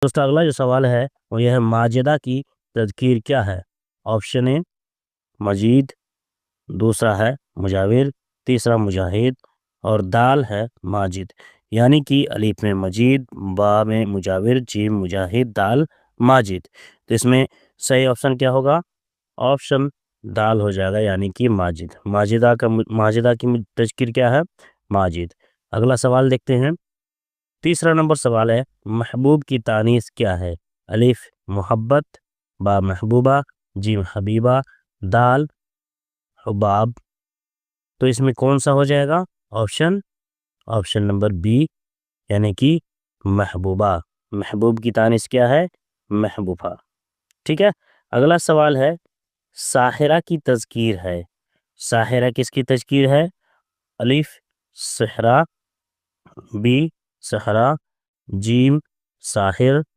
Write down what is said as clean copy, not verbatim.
دوستو اگلا جو سوال ہے وہ یہ ہے ماجدہ کی تذکیر کیا ہے؟ آپشن اے مجید، دوسرا ہے مجاور، تیسرا مجاہد اور دال ہے ماجد، یعنی کہ الف میں مجید، با میں مجاور، جیم مجاہد، دال ماجد۔ تو اس میں صحیح آپشن کیا ہوگا؟ آپشن دال ہو جائے گا، یعنی کہ ماجد۔ ماجدہ کی تذکیر کیا ہے؟ ماجد۔ اگلا سوال دیکھتے ہیں۔ تیسرا نمبر سوال ہے محبوب کی تانیث کیا ہے؟ الف محبت، با محبوبہ، جیم حبیبہ، دال حباب۔ تو اس میں کون سا ہو جائے گا؟ آپشن نمبر بی، یعنی کہ محبوبہ۔ محبوب کی تانیث کیا ہے؟ محبوبہ۔ ٹھیک ہے۔ اگلا سوال ہے ساحرہ کی تذکیر ہے۔ ساحرہ کس کی تذکیر ہے؟ الف سحرا، بی سحرا، جیم ساحر،